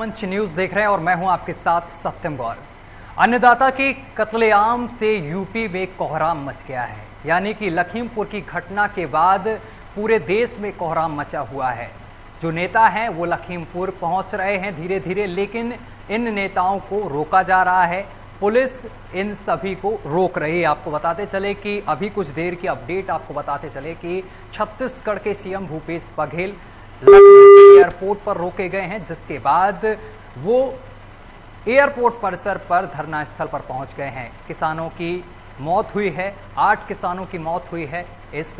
लोकमंच news देख रहे हैं और मैं हूं आपके साथ सत्यम गौर। अन्नदाता की कत्लेआम से यूपी में कोहराम मच गया है, यानी कि लखीमपुर की घटना के बाद पूरे देश में कोहराम मचा हुआ है। जो नेता हैं वो लखीमपुर पहुंच रहे हैं धीरे धीरे, लेकिन इन नेताओं को रोका जा रहा है। पुलिस इन सभी को रोक रही है। आपको बताते चले कि अभी कुछ देर की अपडेट आपको बताते चले कि छत्तीसगढ़ के सीएम भूपेश बघेल लखनऊ एयरपोर्ट पर रोके गए हैं, जिसके बाद वो एयरपोर्ट परिसर पर धरना स्थल पर पहुंच गए हैं। किसानों की मौत हुई है, 8 किसानों की मौत हुई है। इस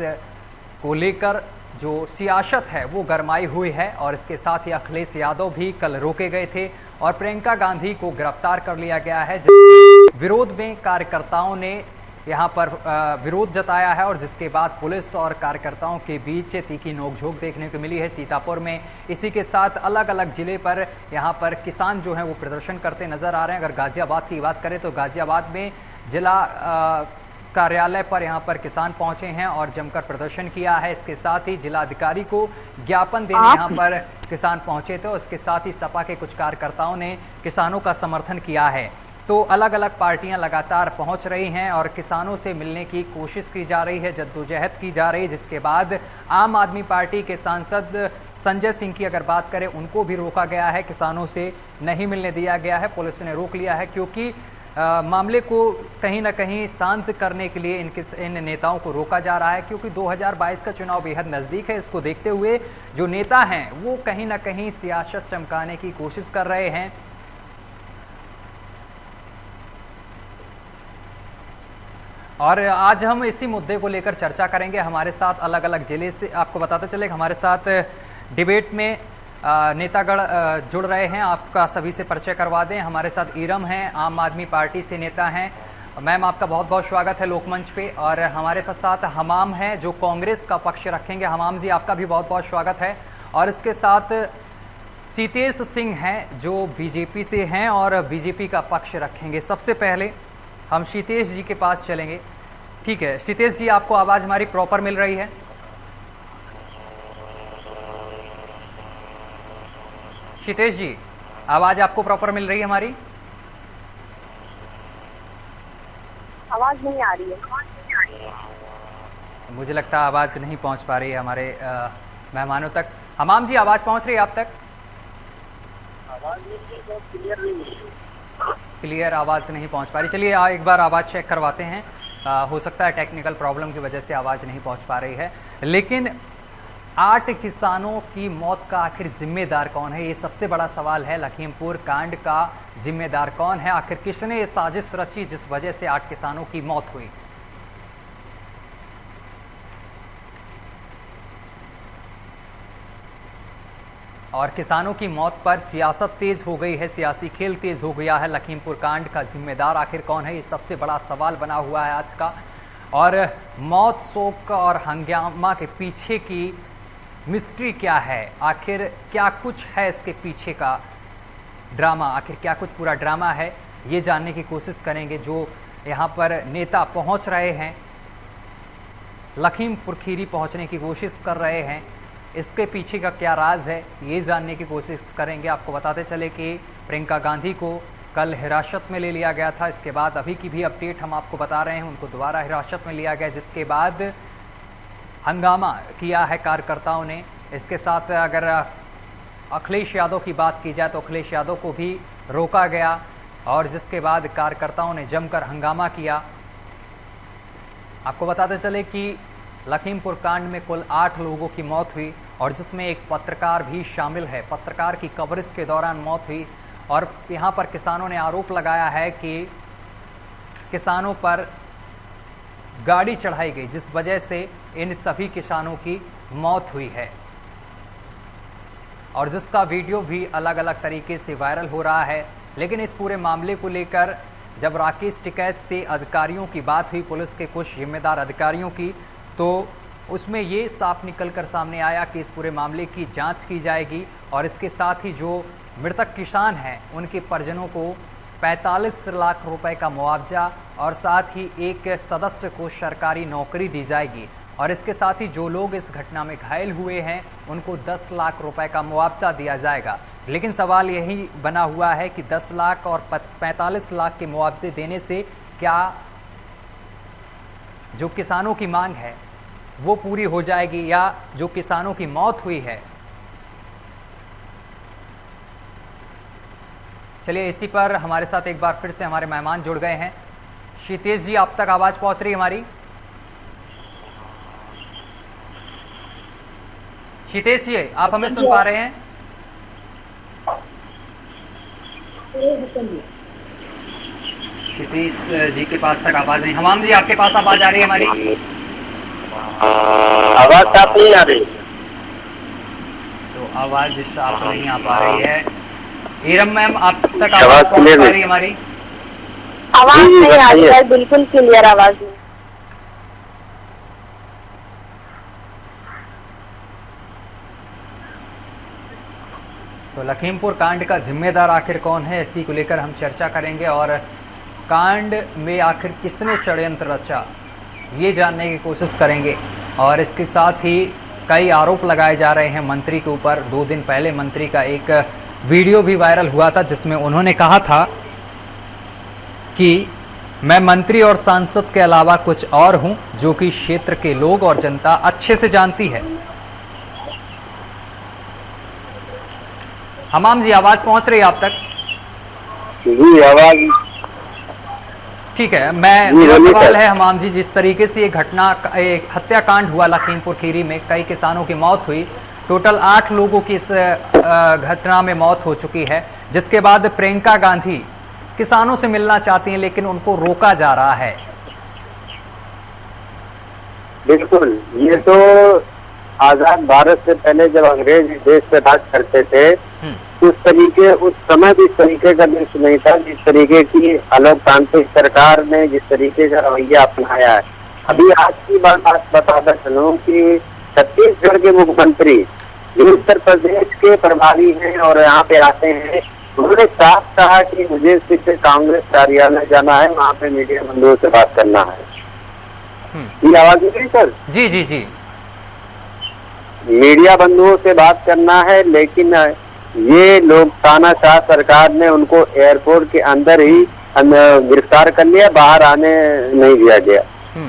को लेकर जो सियासत है वो गरमाई हुई है और इसके साथ ही अखिलेश यादव भी कल रोके गए थे और प्रियंका गांधी को गिरफ्तार कर लिया गया है। विरोध में कार्यकर्ताओं ने यहां पर विरोध जताया है और जिसके बाद पुलिस और कार्यकर्ताओं के बीच तीखी नोकझोंक देखने को मिली है सीतापुर में। इसी के साथ अलग अलग जिले पर यहां पर किसान जो हैं वो प्रदर्शन करते नजर आ रहे हैं। अगर गाजियाबाद की बात करें तो गाजियाबाद में जिला कार्यालय पर यहां पर किसान पहुंचे हैं और जमकर प्रदर्शन किया है। इसके साथ ही जिलाधिकारी को ज्ञापन देने यहां पर किसान पहुंचे थे और इसके साथ ही सपा के कुछ कार्यकर्ताओं ने किसानों का समर्थन किया है। तो अलग अलग पार्टियां लगातार पहुंच रही हैं और किसानों से मिलने की कोशिश की जा रही है, जद्दोजहद की जा रही है। जिसके बाद आम आदमी पार्टी के सांसद संजय सिंह की अगर बात करें, उनको भी रोका गया है, किसानों से नहीं मिलने दिया गया है। पुलिस ने रोक लिया है क्योंकि मामले को कहीं ना कहीं शांत करने के लिए इन नेताओं को रोका जा रहा है, क्योंकि 2022 का चुनाव बेहद नजदीक है। इसको देखते हुए जो नेता हैं वो कहीं ना कहीं सियासत चमकाने की कोशिश कर रहे हैं। और आज हम इसी मुद्दे को लेकर चर्चा करेंगे। हमारे साथ अलग अलग जिले से आपको बताते चले हमारे साथ डिबेट में नेतागण जुड़ रहे हैं। आपका सभी से परिचय करवा दें। हमारे साथ ईरम हैं, आम आदमी पार्टी से नेता हैं। मैम, आपका बहुत बहुत स्वागत है लोकमंच पे। और हमारे साथ हमाम हैं जो कांग्रेस का पक्ष रखेंगे। हमाम जी, आपका भी बहुत बहुत स्वागत है। और इसके साथ सीतेश सिंह हैं जो बीजेपी से हैं और बीजेपी का पक्ष रखेंगे। सबसे पहले हम सीतेश जी के पास चलेंगे। ठीक है सीतेश जी, आपको आवाज हमारी प्रॉपर मिल रही है? सीतेश जी, आवाज आपको प्रॉपर मिल रही है हमारी? आवाज नहीं आ रही है। मुझे लगता है आवाज नहीं पहुंच पा रही है हमारे मेहमानों तक। हमाम जी, आवाज पहुंच रही है आप तक? आवाज क्लियर नहीं है। क्लियर आवाज नहीं पहुंच पा रही। चलिए एक बार आवाज चेक करवाते हैं। हो सकता है टेक्निकल प्रॉब्लम की वजह से आवाज नहीं पहुंच पा रही है। लेकिन 8 किसानों की मौत का आखिर जिम्मेदार कौन है, ये सबसे बड़ा सवाल है। लखीमपुर कांड का जिम्मेदार कौन है? आखिर किसने ये साजिश रची जिस वजह से 8 किसानों की मौत हुई? और किसानों की मौत पर सियासत तेज हो गई है, सियासी खेल तेज हो गया है। लखीमपुर कांड का जिम्मेदार आखिर कौन है, ये सबसे बड़ा सवाल बना हुआ है आज का। और मौत, शोक और हंगामा के पीछे की मिस्ट्री क्या है? आखिर क्या कुछ है इसके पीछे का ड्रामा? आखिर क्या कुछ पूरा ड्रामा है, ये जानने की कोशिश करेंगे। जो यहाँ पर नेता पहुँच रहे हैं, लखीमपुर खीरी पहुँचने की कोशिश कर रहे हैं, इसके पीछे का क्या राज है, ये जानने की कोशिश करेंगे। आपको बताते चले कि प्रियंका गांधी को कल हिरासत में ले लिया गया था। इसके बाद अभी की भी अपडेट हम आपको बता रहे हैं, उनको दोबारा हिरासत में लिया गया, जिसके बाद हंगामा किया है कार्यकर्ताओं ने। इसके साथ अगर अखिलेश यादव की बात की जाए तो अखिलेश यादव को भी रोका गया और जिसके बाद कार्यकर्ताओं ने जमकर हंगामा किया। आपको बताते चले कि लखीमपुर कांड में कुल 8 लोगों की मौत हुई और जिसमें एक पत्रकार भी शामिल है। पत्रकार की कवरेज के दौरान मौत हुई और यहाँ पर किसानों ने आरोप लगाया है कि किसानों पर गाड़ी चढ़ाई गई, जिस वजह से इन सभी किसानों की मौत हुई है और जिसका वीडियो भी अलग अलग तरीके से वायरल हो रहा है। लेकिन इस पूरे मामले को लेकर जब राकेश टिकैत से अधिकारियों की बात हुई, पुलिस के कुछ जिम्मेदार अधिकारियों की, तो उसमें ये साफ निकलकर सामने आया कि इस पूरे मामले की जांच की जाएगी और इसके साथ ही जो मृतक किसान हैं उनके परिजनों को 45 लाख रुपए का मुआवजा और साथ ही एक सदस्य को सरकारी नौकरी दी जाएगी और इसके साथ ही जो लोग इस घटना में घायल हुए हैं उनको 10 लाख रुपए का मुआवजा दिया जाएगा। लेकिन सवाल यही बना हुआ है कि 10 लाख और 45 लाख के मुआवजे देने से क्या जो किसानों की मांग है वो पूरी हो जाएगी, या जो किसानों की मौत हुई है। चलिए, इसी पर हमारे साथ एक बार फिर से हमारे मेहमान जुड़ गए हैं। क्षितेश जी, आप तक आवाज पहुंच रही है हमारी? क्षितेश जी, आप हमें सुन पा रहे हैं? क्षितेश जी के पास तक आवाज नहीं। हमाम जी, आपके पास आवाज आ रही है हमारी? आवाज साफ नहीं आ रही। तो आवाज साफ नहीं आ पा रही है। ईरम मैम, आप तक आवाज पहुंच पा रही है हमारी? आवाज नहीं आ रही है, बिल्कुल क्लियर आवाज नहीं। तो लखीमपुर कांड का जिम्मेदार आखिर कौन है, इसी को लेकर हम चर्चा करेंगे, और कांड में आखिर किसने षड्यंत्र रचा ये जानने की कोशिश करेंगे। और इसके साथ ही कई आरोप लगाए जा रहे हैं मंत्री के ऊपर। 2 दिन पहले मंत्री का एक वीडियो भी वायरल हुआ था जिसमें उन्होंने कहा था कि मैं मंत्री और सांसद के अलावा कुछ और हूं, जो कि क्षेत्र के लोग और जनता अच्छे से जानती है। हमाम जी, आवाज पहुंच रही है आप तक? जी, आवाज ठीक है। मेरा सवाल है हमाम जी, जिस तरीके से ये घटना, एक हत्याकांड हुआ लखीमपुर खीरी में, कई किसानों की मौत हुई, टोटल 8 लोगों की इस घटना में मौत हो चुकी है, जिसके बाद प्रियंका गांधी किसानों से मिलना चाहती हैं लेकिन उनको रोका जा रहा है। बिल्कुल, ये तो आजाद भारत से पहले जब अंग्रेज देश पे राज करते थे उस समय भी इस तरीके का दृश्य नहीं था जिस तरीके की अलोकतांत्रिक सरकार ने जिस तरीके का रवैया अपनाया है। अभी आज की बात बताता चलूं कि छत्तीसगढ़ के मुख्यमंत्री उत्तर प्रदेश के प्रभारी हैं और यहाँ पे आते हैं। उन्होंने साफ कहा कि मुझे सिर्फ कांग्रेस कार्यालय जाना है, वहाँ पे मीडिया बंधुओं से बात करना है। ये आवाज नहीं सर? जी जी जी। मीडिया बंधुओं से बात करना है, लेकिन ये लोग तानाशाह सरकार ने उनको एयरपोर्ट के अंदर ही गिरफ्तार कर लिया, बाहर आने नहीं दिया गया।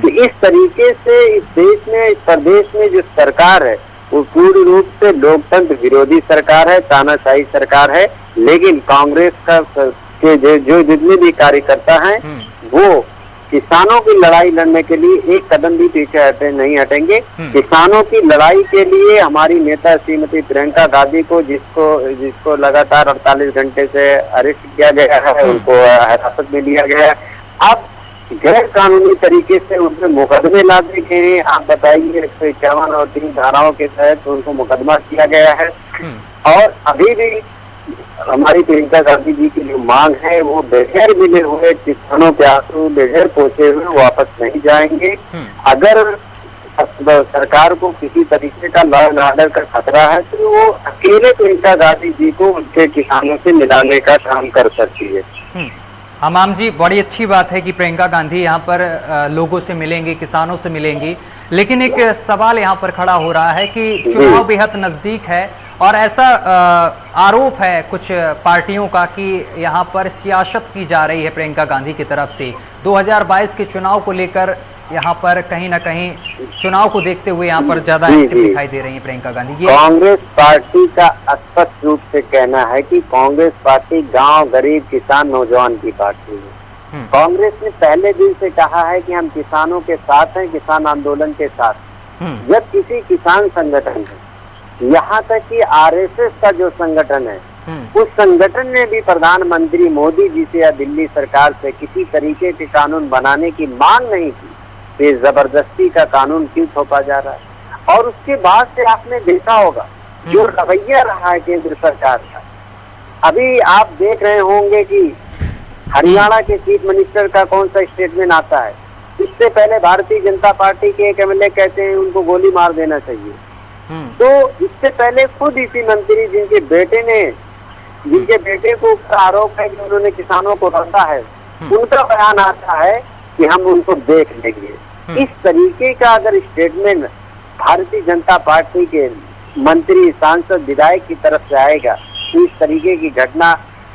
तो इस तरीके से इस देश में, इस प्रदेश में जो सरकार है वो पूर्ण रूप से लोकतंत्र विरोधी सरकार है, तानाशाही सरकार है। लेकिन कांग्रेस का के जो जितने भी कार्यकर्ता हैं वो किसानों की लड़ाई लड़ने के लिए एक कदम भी पीछे नहीं हटेंगे। किसानों की लड़ाई के लिए हमारी नेता श्रीमती प्रियंका गांधी को जिसको लगातार 48 घंटे से अरेस्ट किया गया है, उनको हिरासत में लिया गया है। अब गैर कानूनी तरीके से उनपे मुकदमे लादे गए हैं। आप बताइए, 151 और 3 धाराओं के तहत उनको मुकदमा किया गया है। और अभी भी हमारी प्रियंका गांधी जी की जो मांग है वो बगैर मिले हुए किसानों के आंसू बगैर पहुंचे हुए वापस नहीं जाएंगे। अगर सरकार को किसी तरीके का लॉ एंड ऑर्डर का खतरा है तो वो अकेले प्रियंका गांधी जी को उनके किसानों से मिलाने का काम कर सकती है। हमाम जी, बड़ी अच्छी बात है कि प्रियंका गांधी यहाँ पर लोगों से मिलेंगी, किसानों से मिलेंगी, लेकिन एक सवाल यहाँ पर खड़ा हो रहा है कि चुनाव बेहद नजदीक है और ऐसा आरोप है कुछ पार्टियों का कि यहाँ पर सियासत की जा रही है प्रियंका गांधी की तरफ से। 2022 के चुनाव को लेकर यहाँ पर कहीं ना कहीं चुनाव को देखते हुए यहाँ पर ज्यादा एक्टिव दिखाई दे रही है प्रियंका गांधी। कांग्रेस पार्टी का स्पष्ट रूप से कहना है कि कांग्रेस पार्टी गांव, गरीब, किसान, नौजवान की पार्टी है। कांग्रेस ने पहले दिन से कहा है कि हम किसानों के साथ हैं, किसान आंदोलन के साथ। जब किसी किसान संगठन है, यहाँ तक कि आरएसएस का जो संगठन है, उस संगठन ने भी प्रधानमंत्री मोदी जी से या दिल्ली सरकार से किसी तरीके के कानून बनाने की मांग नहीं की, तो जबरदस्ती का कानून क्यों थोपा जा रहा है। और उसके बाद से आपने देखा होगा जो रवैया रहा है केंद्र सरकार का। अभी आप देख रहे होंगे कि हरियाणा के चीफ मिनिस्टर का कौन सा स्टेटमेंट आता है। इससे पहले भारतीय जनता पार्टी के एक एमएलए कहते हैं उनको गोली मार देना चाहिए। तो इससे पहले खुद इसी मंत्री जिनके बेटे को आरोप है कि उन्होंने किसानों को रखा है, उनका बयान आता है कि हम उनको देख लेंगे। इस तरीके का अगर स्टेटमेंट भारतीय जनता पार्टी के मंत्री, सांसद, विधायक की तरफ से आएगा इस तरीके की घटना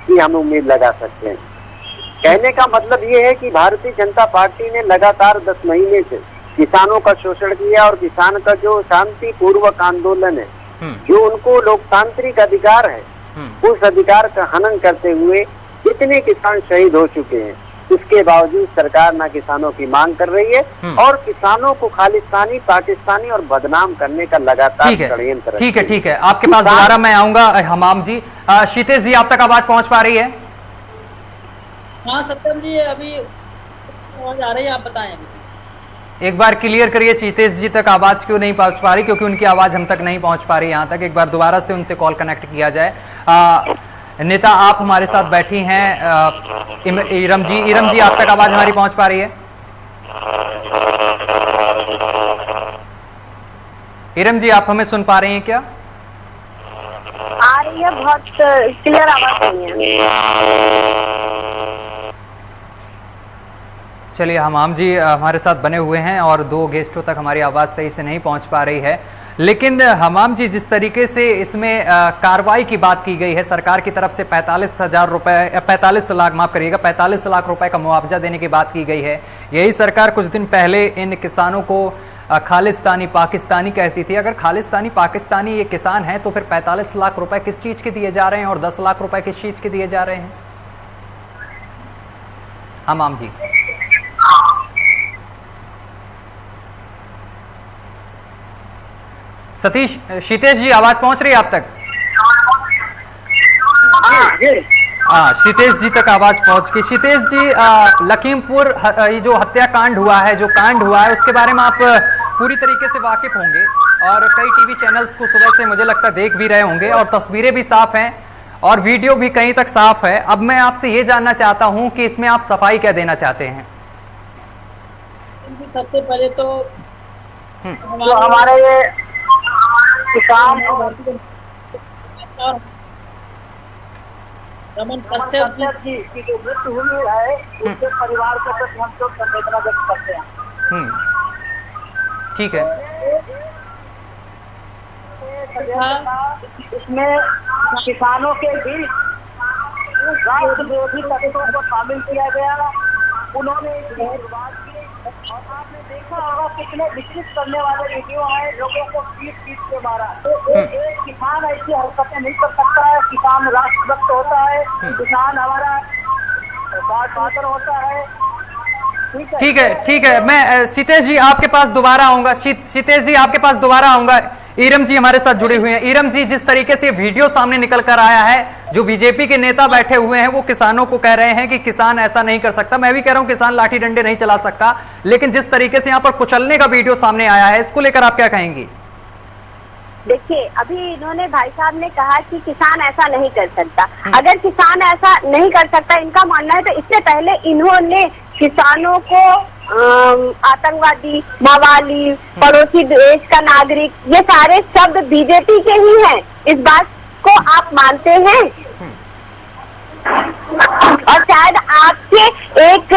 की हम उम्मीद लगा सकते हैं। कहने का मतलब ये है कि भारतीय जनता पार्टी ने लगातार 10 महीने से किसानों का शोषण किया और किसान का जो शांतिपूर्वक आंदोलन है, जो उनको लोकतांत्रिक अधिकार है, उस अधिकार का हनन करते हुए कितने किसान शहीद हो चुके हैं। इसके बावजूद सरकार ना किसानों की मांग कर रही है और किसानों को खालिस्तानी, पाकिस्तानी और बदनाम करने का लगातार षड्यंत्र। ठीक है, आपके पास दोबारा मैं आऊंगा हमाम जी। क्षितेश जी, आप तक आवाज पहुंच पा रही है? हाँ सत्यम जी, अभी आवाज आ रही है, आप बताएं। एक बार क्लियर करिए, क्षितेश जी तक आवाज क्यों नहीं पहुंच पा रही? क्योंकि उनकी आवाज हम तक नहीं पहुंच पा रही यहाँ तक। एक बार दोबारा से उनसे कॉल कनेक्ट किया जाए। नेता, आप हमारे साथ बैठी हैं। इरम जी, आप तक आवाज हमारी पहुंच पा रही है? इरम जी, आप हमें सुन पा रही हैं क्या? आ रही है, बहुत क्लियर आवाज नहीं है। चलिए, हमाम जी हमारे साथ बने हुए हैं और 2 गेस्टों तक हमारी आवाज़ सही से नहीं पहुंच पा रही है। लेकिन हमाम जी, जिस तरीके से इसमें कार्रवाई की बात की गई है, सरकार की तरफ से 45 लाख रुपए का मुआवजा देने की बात की गई है। यही सरकार कुछ दिन पहले इन किसानों को खालिस्तानी, पाकिस्तानी कहती थी। अगर खालिस्तानी, पाकिस्तानी ये किसान हैं तो फिर 45 लाख रुपए किस चीज़ के दिए जा रहे हैं और 10 लाख रुपए किस चीज़ के दिए जा रहे हैं? हमाम जी। सतीश, क्षितेश जी, आवाज पहुंच रही है आप तक? हाँ, क्षितेश जी तक आवाज पहुंच गई। क्षितेश जी, लखीमपुर ये जो हत्याकांड हुआ है, उसके बारे में आप पूरी तरीके से वाकिफ होंगे और कई टीवी चैनल्स को सुबह से मुझे लगता है देख भी रहे होंगे और तस्वीरें भी साफ हैं और वीडियो भी कहीं तक साफ है। अब मैं आपसे ये जानना चाहता हूं कि इसमें आप सफाई क्या देना चाहते हैं? सबसे पहले तो हमारे ये किसान रमन कश्यप जी की जो मृत्यु हुई है, उसके परिवार के प्रति हम लोग संवेदना व्यक्त करते हैं। ठीक है। इसमें किसानों के बीच राष्ट्र विरोधी तत्वों को शामिल किया गया। उन्होंने शुरुआत की और आपने देखा होगा कितने विचलित करने वाले वीडियो आए, लोगों को पीट के मारा। तो एक किसान ऐसी हरकतें नहीं कर सकता है। किसान राष्ट्रभक्त होता है, किसान हमारा फादर होता है। ठीक है। मैं क्षितेश जी आपके पास दोबारा आऊंगा। क्षितेश जी आपके पास दोबारा आऊंगा। इरम जी हमारे साथ जुड़े हुए हैं। इरम जी, जिस तरीके से वीडियो सामने निकल कर आया है, जो बीजेपी के नेता बैठे हुए हैं वो किसानों को कह रहे हैं कि किसान ऐसा नहीं कर सकता। मैं भी कह रहा हूं किसान लाठी डंडे नहीं चला सकता, लेकिन जिस तरीके से यहाँ पर कुचलने का वीडियो सामने आया है, इसको लेकर आप क्या कहेंगी? देखिए, अभी इन्होंने, भाई साहब ने कहा कि किसान ऐसा नहीं कर सकता। अगर किसान ऐसा नहीं कर सकता, इनका मानना है, तो इससे पहले इन्होंने किसानों को आतंकवादी, मवाली, पड़ोसी देश का नागरिक, ये सारे शब्द बीजेपी के ही हैं। इस बात को आप मानते हैं? और शायद आपके एक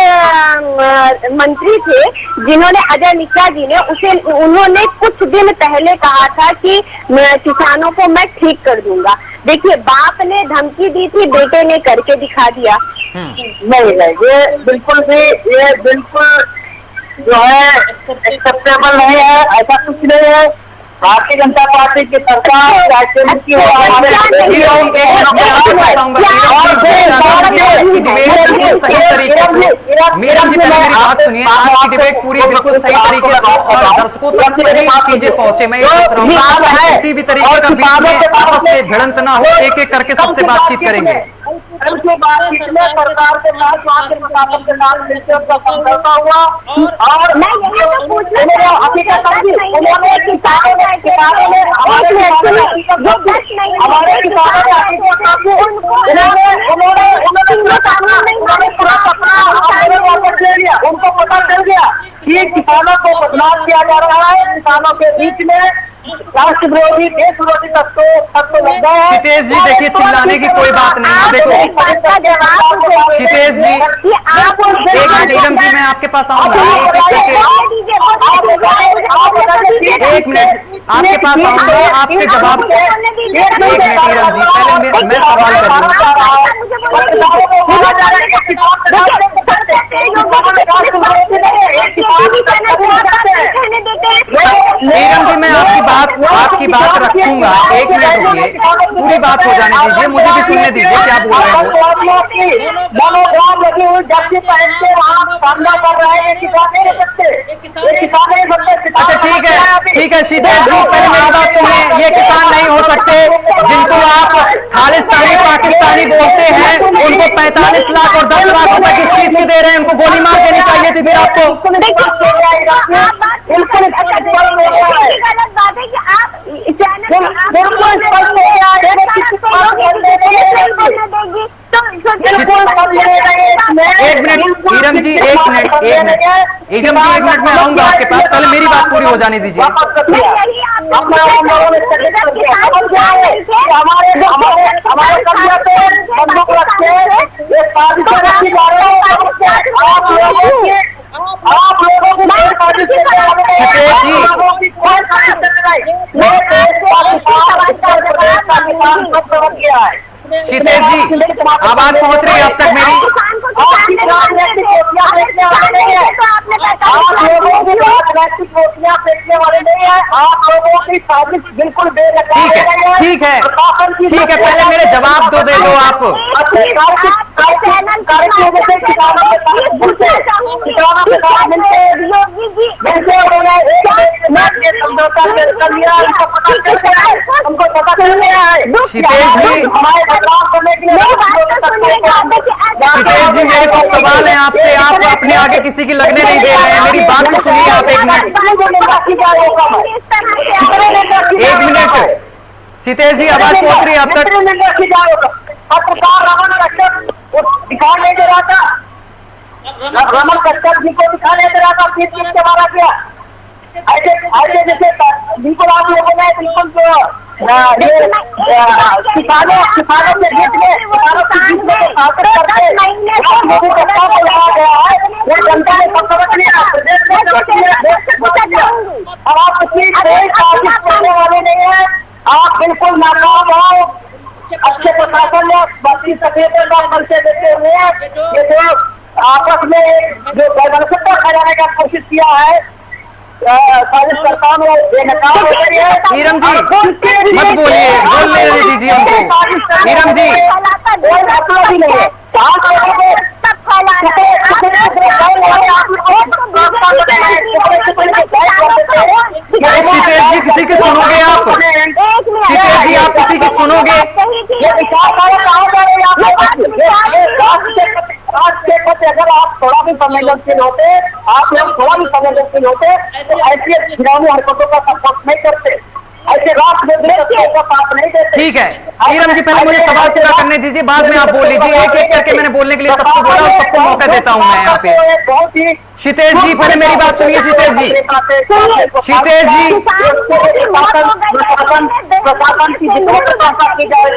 मंत्री थे जिन्होंने, अजय मिश्रा जी ने, उन्होंने कुछ दिन पहले कहा था कि किसानों को मैं ठीक कर दूंगा। देखिए, बाप ने धमकी दी थी, बेटे ने करके दिखा दिया। नहीं, ये बिल्कुल भी, ये बिल्कुल जो है एक्सेप्टेबल नहीं है। ऐसा कुछ नहीं है। भारतीय जनता पार्टी की सरकार डिबेट पूरी बिल्कुल सही तरीके से और दर्शकों तक चीजें पहुंचे। मैं किसी भी तरीके का बीच में आपस में भिड़ंत ना हो, एक एक करके सबसे बातचीत करेंगे। उसके बाद पिछले सरकार के साथ स्वास्थ्य प्रशासन के साथ मिलकर उसका समझौता हुआ और मैं यही तो पूछना उन्होंने किसानों ने हमारे पूरा सपना वापस ले लिया। उनको पता चल गया कि किसानों को बदनाम किया जा रहा है। किसानों के बीच में राष्ट्र विरोधी, देश विरोधी तत्व लग गए हैं। क्षितेश जी, देखिए, चिल्लाने की कोई बात नहीं है। देखो क्षितेश जी, इरम जी, मैं आपके पास आऊंगा। एक मिनट, आपके पास आऊंगा, आपसे जवाब। एक मिनट हीरम जी, पहले मैं सवाल कर लूं। हीरम जी, मैं आपकी बात रखूंगा। एक मिनट रुकिए, पूरी बात हो जाने दीजिए, मुझे भी सुनने दीजिए क्या बोल रहे हैं मनोभाव लगी हुई जर्सी पहन के वहाँ सामना कर रहे हैं। किसान नहीं सकते, किसान नहीं सकते। अच्छा ठीक है शीतल जी, पहले मेरी बात सुनिए। ये किसान नहीं हो सकते जिनको आप खालिस्तानी पाकिस्तानी बोलते हैं, उनको 45 लाख और 10 लाख रुपए किस चीज के दे रहे हैं? उनको गोली मार देनी चाहिए थी फिर आपको। बिल्कुल गलत बात है कि आप एक मिनट हीरम जी, एक मिनट में आऊंगा आपके पास, पहले मेरी बात पूरी हो जाने दीजिए। आप लोगों शीतेश जी, आवाज पहुंच रही है अब तक मेरी? बिल्कुल ठीक है, पहले मेरे जवाब दे दो आप। शीतेश जी, मेरे कुछ सवाल हैं आपसे, आप अपने आगे किसी की लगने नहीं दे रहे हैं। मेरी बात तो सुनिए आप एक मिनट। शीतेश जी, आवाज पहुंच रही है अब तक? पत्रकार रमन कश्यप दिखा नहीं दे रहा था, रमन कश्यप जी को दिखा नहीं दे रहा था, किस के मारा गया। ऐसे जैसे बिल्कुल आप लोगों ने बिल्कुल किसानों से जीत में वो जनता ने सब समझ लिया, और आप किसी साजिश करने वाले नहीं है। आप बिल्कुल नाकाम हो। अच्छे प्रशासन ने बाकी सफेदों का परिचय देते हुए ये जो आपस में जो गैरसत्ता फैलाने का कोशिश किया है, साजिशकर्ताओं ने बेनकाब हो गई है। हीरम जी मत बोलिए, बोलने दीजिए हमको। हीरम जी, कोई मतलब ही नहीं है। शीतेश जी, किसी की सुनोगे आप? शीतेश जी, आप किसी की सुनोगे? अगर आप थोड़ा भी संवेदनशील होते, आप लोग थोड़ा भी संवेदनशील होते तो ऐसी घिनौनी हरकतों का सपोर्ट नहीं करते, ऐसे राष्ट्रविरोधी का साथ नहीं देते। ठीक है हीरम जी, पहले मुझे सवाल पूरा करने दीजिए, बाद में आप बोल लीजिए। एक एक करके मैंने बोलने के लिए सबको बोला और सबको मौका देता हूं मैं यहाँ पे। बहुत ही शीतेश जी, पहले मेरी बात सुनिए। शीतेश जी,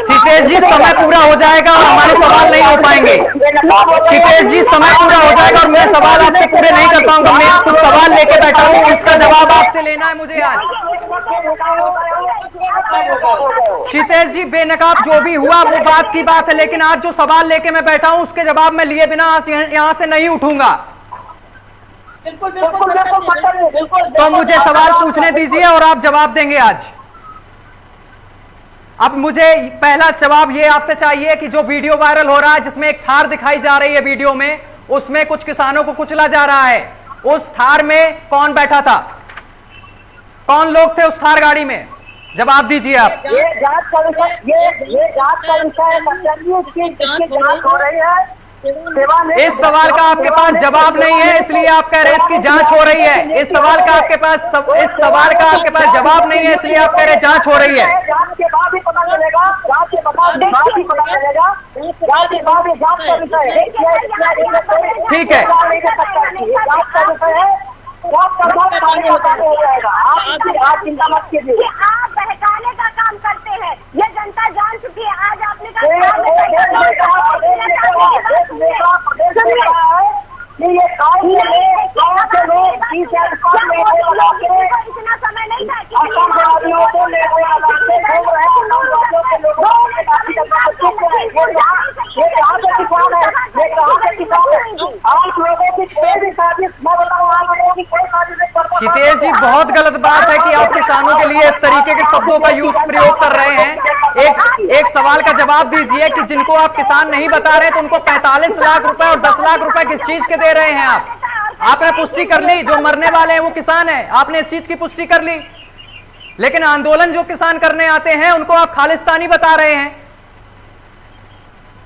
शीतेश जी, समय पूरा हो जाएगा और हमारे सवाल नहीं हो पाएंगे। शीतेश जी, समय पूरा हो जाएगा और मैं सवाल आपसे पूरे नहीं कर पाऊंगा। मैं कुछ सवाल लेके बैठा हूँ, उसका जवाब आपसे लेना है मुझे आज। शीतेश जी, बेनकाब जो भी हुआ वो बात की बात है, लेकिन आज जो सवाल लेके मैं बैठा हूँ उसके जवाब मैं लिए बिना यहाँ से नहीं उठूंगा। तो मुझे सवाल पूछने दीजिए और आप जवाब देंगे आज। अब मुझे पहला जवाब ये आपसे चाहिए कि जो वीडियो वायरल हो रहा है जिसमें एक थार दिखाई जा रही है वीडियो में, उसमें कुछ किसानों को कुचला जा रहा है, उस थार में कौन बैठा था? कौन लोग थे उस थार गाड़ी में? जवाब दीजिए आप। ये जांच का विषय है। इस सवाल का आपके पास जवाब नहीं है, इसलिए आप कह रहे हैं इसकी जांच हो रही है। इस सवाल का आपके पास जवाब नहीं है, इसलिए आप कह रहे हैं जांच हो रही है। जांच के बाद ही पता चलेगा, जांच के बाद ही पता चलेगा, जांच के बाद ही जांच का विषय है। ठीक है, जांच का विषय है, हो जाएगा। आप चिंता मत कीजिए। आप बहकाने का काम करते हैं, ये जनता जान चुकी है। आज आपने कहा ये गाँव के लोग 20,000 इतना समय नहीं था कि आदिवासियों को लेकर आते घूम रहे हैं, नौजवानों के लोगों को ये कहाँ से किसान है, ये कहाँ से किसान है। आप लोगों की कोई भी साजिश, मैं बताऊँ आप लोगों की कोई साजिश नहीं करता। क्षितेश जी, बहुत गलत बात है कि आप किसानों के लिए इस तरीके के शब्दों का यूज प्रयोग कर रहे हैं। एक सवाल का जवाब दीजिए कि जिनको आप किसान नहीं बता रहे तो उनको 45 लाख रुपए और 10 लाख रुपए किस चीज के दे रहे हैं आप? आपने पुष्टि कर ली जो मरने वाले हैं वो किसान है, आपने इस चीज की पुष्टि कर ली, लेकिन आंदोलन जो किसान करने आते हैं उनको आप खालिस्तानी बता रहे हैं।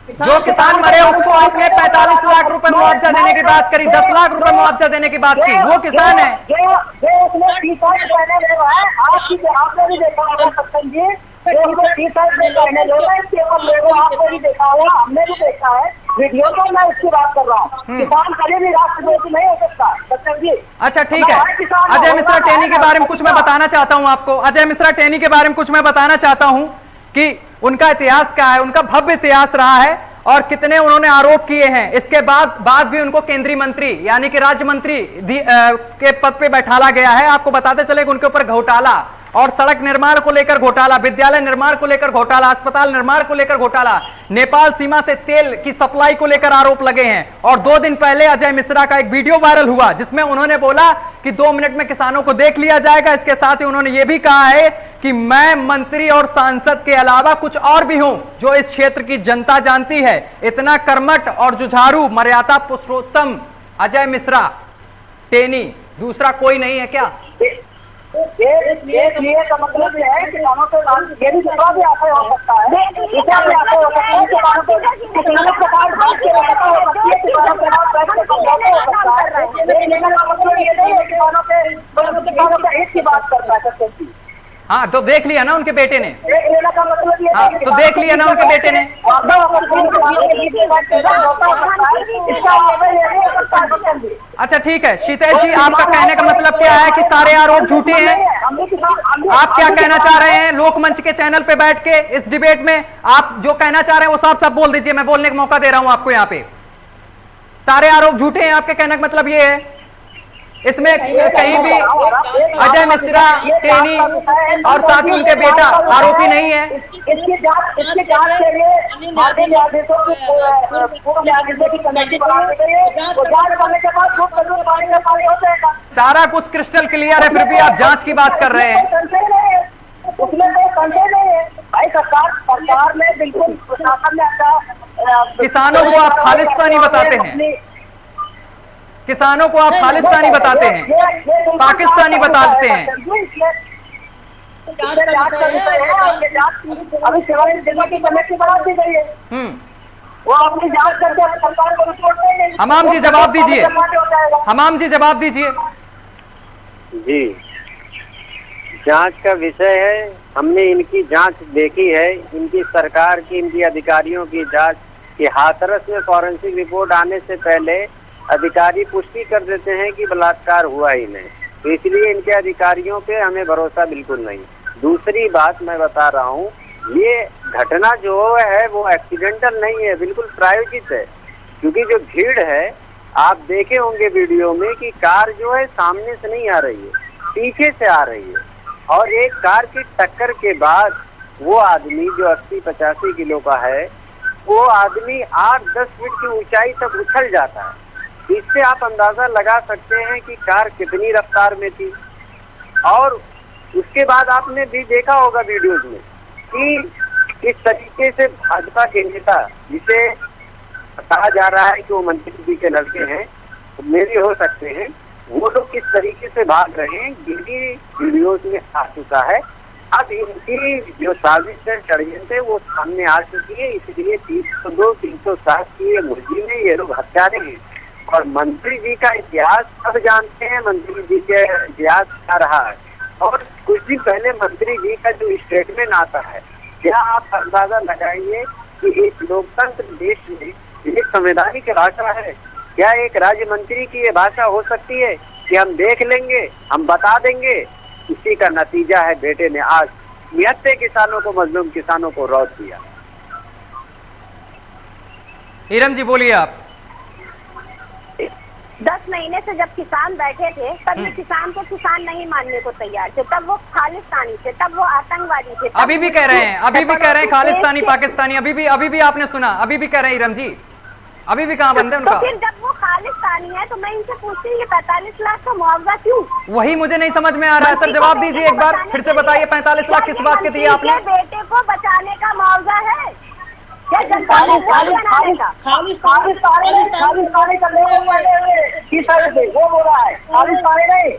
जो किसान मरे उसको आपने 45 लाख रुपए मुआवजा देने की बात करी, 10 लाख रुपए मुआवजा देने की बात की, वो किसान है। जो उसने टी-शर्ट पहने हुए हैं, आपने भी देखा होगा सत्तन जी, जो टी-शर्ट में पहने लोग हैं, केवल लोगों आपने भी देखा होगा, हमने भी देखा है वीडियो में, मैं उसकी बात कर रहा हूँ। किसान कभी भी राष्ट्रद्रोही नहीं हो सकता सत्तन जी। अच्छा ठीक है, अजय मिश्रा टेनी के बारे में कुछ मैं बताना चाहता हूं आपको। अजय मिश्रा टेनी के बारे में कुछ मैं बताना चाहता हूं कि उनका इतिहास क्या है, उनका भव्य इतिहास रहा है और कितने उन्होंने आरोप किए हैं। इसके बाद भी उनको केंद्रीय मंत्री यानी कि राज्य मंत्री के पद पे बैठाला गया है। आपको बताते चले कि उनके ऊपर घोटाला और सड़क निर्माण को लेकर घोटाला, विद्यालय निर्माण को लेकर घोटाला, अस्पताल निर्माण को लेकर घोटाला, नेपाल सीमा से तेल की सप्लाई को लेकर आरोप लगे हैं। और 2 दिन पहले अजय मिश्रा का एक वीडियो वायरल हुआ जिसमें उन्होंने बोला कि 2 मिनट में किसानों को देख लिया जाएगा। इसके साथ ही उन्होंने ये भी कहा है कि मैं मंत्री और सांसद के अलावा कुछ और भी हूं जो इस क्षेत्र की जनता जानती है। इतना कर्मठ और जुझारू मर्यादा पुरुषोत्तम अजय मिश्रा टेनी दूसरा कोई नहीं है क्या? ये का मतलब ये है कि किसानों को ये भी दूसरा भी आशय हो सकता है, दूसरा भी आशय हो सकता है, किसानों को किसानों के पास बात के व्यवस्था हो सकती है, किसानों के पास बैठ के समझौता हो सकता है। लेकिन का मतलब ये नहीं है किसानों के हित की बात करता है सत्य जी। हाँ तो देख लिया ना उनके बेटे ने, का मतलब ये हाँ तो देख लिया ना उनके बेटे ने। अच्छा ठीक है क्षितेश जी, आपका कहने का मतलब क्या है कि सारे आरोप झूठे हैं? आप क्या कहना चाह रहे हैं लोकमंच के चैनल पे बैठ के इस डिबेट में? आप जो कहना चाह रहे हैं वो साफ साफ बोल दीजिए, मैं बोलने का मौका दे रहा हूं आपको। यहाँ पे सारे आरोप झूठे हैं आपके कहने का मतलब ये है? इसमें कहीं भी अजय मिश्रा टेनी और साथ ही उनके बेटा आरोपी नहीं है? इसकी जांच के लिए माध्यमिक न्यायाधीशों की पूर्व न्यायाधीशों की कमेटी बनाई गई है। वो जांच करने के बाद जो कानून पानी का पानी हो जाएगा। सारा कुछ क्रिस्टल क्लियर है, फिर भी आप जांच की बात कर रहे हैं। उसमें कोई संशय नहीं है भाई। सरकार ने बिल्कुल प्रशासन ने किसानों को आप खालिस्तानी बताते हैं, किसानों को आप खालिस्तानी बताते हैं, पाकिस्तानी बताते हैं। अभी सिवाय जिला की कमेटी बना दी गई है, वो अपनी जांच करके सरकार को रिपोर्ट देंगे। हमाम जी जवाब दीजिए, हमाम जी जवाब दीजिए। जी, जांच का विषय है, हमने इनकी जांच देखी है, इनकी सरकार की, इनकी अधिकारियों की जांच की हाथरस में फॉरेंसिक रिपोर्ट आने से पहले अधिकारी पुष्टि कर देते हैं कि बलात्कार हुआ ही नहीं, तो इसलिए इनके अधिकारियों पे हमें भरोसा बिल्कुल नहीं। दूसरी बात मैं बता रहा हूँ, ये घटना जो है वो एक्सीडेंटल नहीं है, बिल्कुल प्रायोजित है। क्योंकि जो भीड़ है, आप देखे होंगे वीडियो में कि कार जो है सामने से नहीं आ रही है, पीछे से आ रही है, और एक कार की टक्कर के बाद वो आदमी जो 80-85 किलो का है, वो आदमी 8-10 फीट की ऊंचाई तक उछल जाता है। इससे आप अंदाजा लगा सकते हैं कि कार कितनी रफ्तार में थी। और उसके बाद आपने भी देखा होगा वीडियोज में कि इस तरीके से भाजपा के नेता, जिसे कहा जा रहा है कि वो मंत्री जी के लड़के हैं, मेरे हो सकते हैं, वो लोग किस तरीके से भाग रहे हैं ये भी वीडियोज में आ चुका है। अब इनकी जो साजिश है, षड्यंत्र है, वो सामने आ चुकी है। इसलिए 302, 307 की ये मुलजिम है, ये लोग हत्यारे हैं। और मंत्री जी का इतिहास सब जानते हैं, मंत्री जी के इतिहास क्या रहा है। और कुछ दिन पहले मंत्री जी का जो स्टेटमेंट आता है, क्या आप अंदाजा लगाइए कि एक लोकतंत्र देश में एक संवैधानिक भाषा है, क्या एक राज्य मंत्री की ये भाषा हो सकती है कि हम देख लेंगे, हम बता देंगे? इसी का नतीजा है, बेटे ने आज निहत्थे किसानों को, मजलूम किसानों को रौंद दिया। हीरम जी बोलिए आप। 10 10 महीने से जब किसान बैठे थे तब ये किसान को किसान नहीं मानने को तैयार थे, तब वो खालिस्तानी थे, तब वो आतंकवादी थे। अभी भी कह रहे हैं खालिस्तानी पाकिस्तानी, अभी भी आपने सुना, अभी भी कह रहे हैं इरम जी, अभी भी कहाँ बंद है उनका। तो फिर जब वो खालिस्तानी है तो मैं इनसे पूछती हूँ 45 लाख का मुआवजा क्यों? वही मुझे नहीं समझ में आ रहा है सर, जवाब दीजिए एक बार, फिर से बताइए 45 लाख किस बात के दिए आपने? बेटे को बचाने का मुआवजा है क्या? जनता को बनाने का? वो बोल रहा है खालिस्तानी नहीं,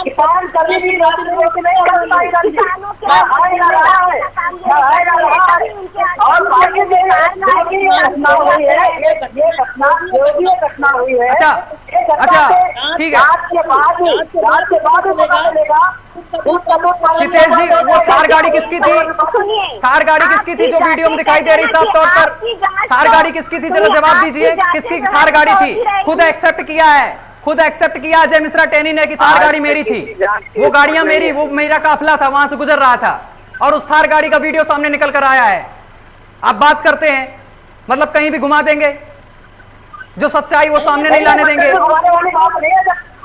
किसान कभी भी राजनीति नहीं करता इधर से, और बाकी ये घटना हुई है, ये घटना जो भी घटना हुई है, अच्छा ठीक है। रात के बाद पता चलेगा। सीतेश जी, वो थार गाड़ी किसकी थी? थार गाड़ी किसकी थी जो वीडियो में दिखाई दे रही साफ तौर पर? थार गाड़ी किसकी थी? चलो जवाब दीजिए, किसकी थार गाड़ी थी? खुद एक्सेप्ट किया है, खुद एक्सेप्ट किया अजय मिश्रा टेनी ने कि थार गाड़ी मेरी थी, वो गाड़ियां मेरी, वो मेरा काफिला था, वहां से गुजर रहा था, और उस थार गाड़ी का वीडियो सामने निकल कर आया है। आप बात करते हैं, मतलब कहीं भी घुमा देंगे, जो सच्चाई वो सामने नहीं लाने देंगे।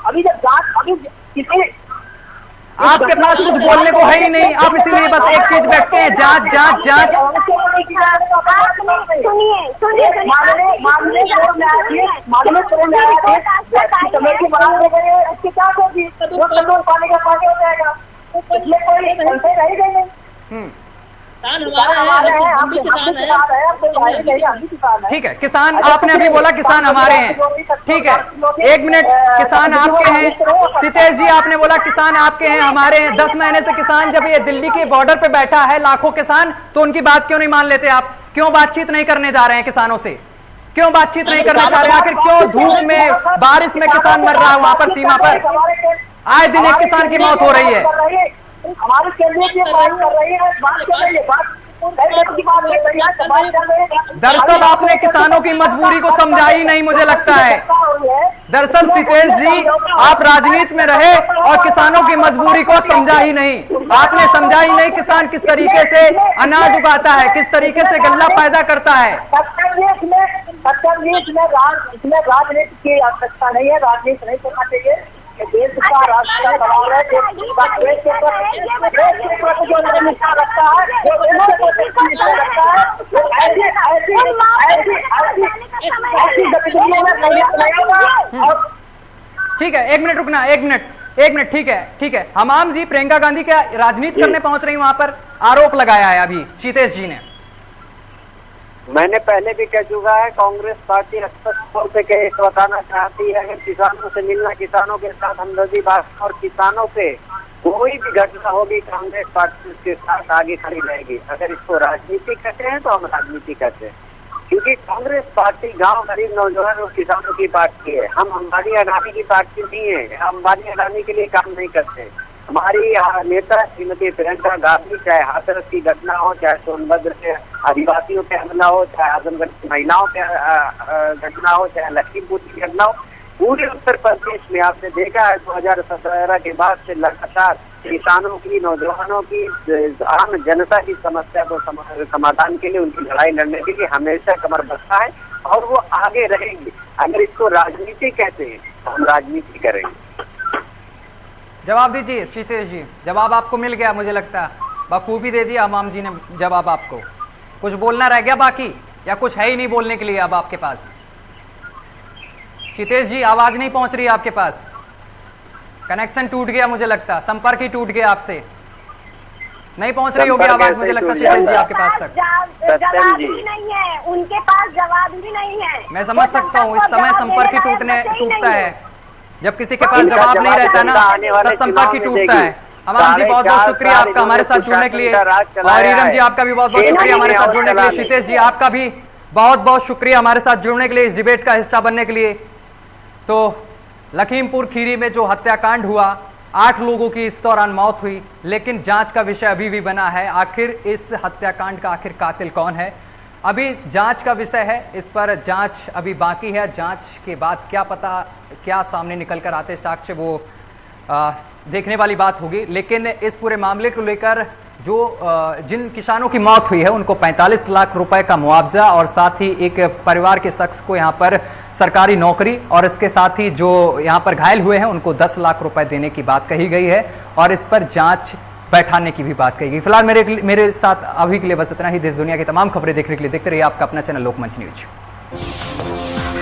अभी जब अभी किसी आपके पास कुछ बोलने को है ही नहीं, आप इसीलिए बस एक चीज बैठते हैं, जांच जांच जांच। सुनिए कमेटी बनाने गए, इसकी क्या होगी? वो तंदूर पानी का पानी हो जाएगा, इसमें कोई घंटे रह गए। ठीक है, किसान आपने अभी बोला किसान हमारे हैं, ठीक है, एक मिनट, किसान आपके हैं। सीतेश जी आपने बोला किसान आपके हैं, हमारे हैं। 10 महीने से किसान जब ये दिल्ली के बॉर्डर पे बैठा है लाखों किसान, तो उनकी बात क्यों नहीं मान लेते आप? क्यों बातचीत नहीं करने जा रहे हैं किसानों से? क्यों बातचीत नहीं करना चाह रहे? आखिर क्यों धूप में बारिश में किसान मर रहा है वहां पर सीमा पर? आए दिन एक किसान की मौत हो रही है। हमारे केंद्र की बात कर रही है, बात कर रही है, दरअसल आपने किसानों की मजबूरी को समझा ही नहीं, मुझे लगता है। दरअसल सीतेश जी, आप राजनीति में रहे और किसानों की मजबूरी को समझा ही नहीं। आपने समझा ही नहीं किसान किस तरीके से अनाज उगाता है, किस तरीके से गल्ला पैदा करता है। इसमें राजनीति की आवश्यकता नहीं है, राजनीति नहीं करना चाहिए। देश का राष्ट्र का सवाल है, देश के प्रति जो निष्ठा रखता है, ऐसी गतिविधियों में नहीं होगा। ठीक है, एक मिनट रुकना, एक मिनट, ठीक है। हमाम जी प्रियंका गांधी क्या राजनीति करने पहुंच रही वहां पर? आरोप लगाया है अभी सीतेश जी ने। मैंने पहले भी कह चुका है, कांग्रेस पार्टी स्पष्ट तौर पे बताना चाहती है कि किसानों से मिलना, किसानों के साथ हमदर्दी बात, और किसानों से कोई भी घटना होगी कांग्रेस पार्टी उसके साथ आगे खड़ी रहेगी। अगर इसको राजनीति कहते हैं तो हम राजनीति कहते हैं, क्योंकि कांग्रेस पार्टी गांव गरीब नौजवान और किसानों की पार्टी है। हम अंबानी अडानी की पार्टी नहीं है, हम अंबानी अडानी के लिए काम नहीं करते। हमारी नेता श्रीमती प्रियंका गांधी, चाहे हाथरस की घटना हो, चाहे सोनभद्र से आदिवासियों पे हमला हो, चाहे आजमगढ़ की महिलाओं पे घटना हो, चाहे लखीमपुर की घटना हो, पूरे उत्तर प्रदेश में आपने देखा है 2017 के बाद से लगातार किसानों की, नौजवानों की, आम जनता की समस्या को समाधान के लिए, उनकी लड़ाई लड़ने के लिए हमेशा कमर बस्ता है, और वो आगे रहेंगे। अगर इसको राजनीति कहते हैं तो हम राजनीति करेंगे। जवाब दीजिए सीतेश जी, जवाब आपको मिल गया मुझे लगता है, बखूबी दे दिया हमाम जी ने जवाब आपको। कुछ बोलना रह गया बाकी, या कुछ है ही नहीं बोलने के लिए अब आपके पास? सीतेश जी आवाज नहीं पहुंच रही आपके पास, कनेक्शन टूट गया मुझे लगता, संपर्क ही टूट गया आपसे, नहीं पहुंच रही होगी आवाज मुझे लगता सीतेश जी आपके पास तक। जवाब ही नहीं है, उनके पास जवाब ही नहीं है। मैं समझ सकता हूँ, इस समय संपर्क ही टूटता है, जब किसी के पास जवाब नहीं रहता ना तब संपर्क ही टूटता है। हमाम जी बहुत बहुत शुक्रिया आपका हमारे साथ जुड़ने के लिए, और ईरम जी आपका भी बहुत बहुत शुक्रिया हमारे साथ जुड़ने के लिए। सीतेश जी आपका भी बहुत बहुत शुक्रिया हमारे साथ जुड़ने के लिए, इस डिबेट का हिस्सा बनने के लिए। तो लखीमपुर खीरी में जो हत्याकांड हुआ, 8 लोगों की इस दौरान मौत हुई, लेकिन जांच का विषय अभी भी बना है, आखिर इस हत्याकांड का आखिर कातिल कौन है, अभी जांच का विषय है, इस पर जांच अभी बाकी है। जांच के बाद क्या पता क्या सामने निकल कर आते साक्ष्य, वो देखने वाली बात होगी। लेकिन इस पूरे मामले को लेकर जो जिन किसानों की मौत हुई है उनको 45 लाख रुपए का मुआवजा और साथ ही एक परिवार के शख्स को यहाँ पर सरकारी नौकरी, और इसके साथ ही जो यहाँ पर घायल हुए हैं उनको 10 लाख रुपए देने की बात कही गई है और इस पर जांच बैठाने की भी बात कही गई। फिलहाल मेरे साथ अभी के लिए बस इतना ही। देश दुनिया की तमाम खबरें देखने के लिए देखते रहिए आपका अपना चैनल लोकमंच न्यूज।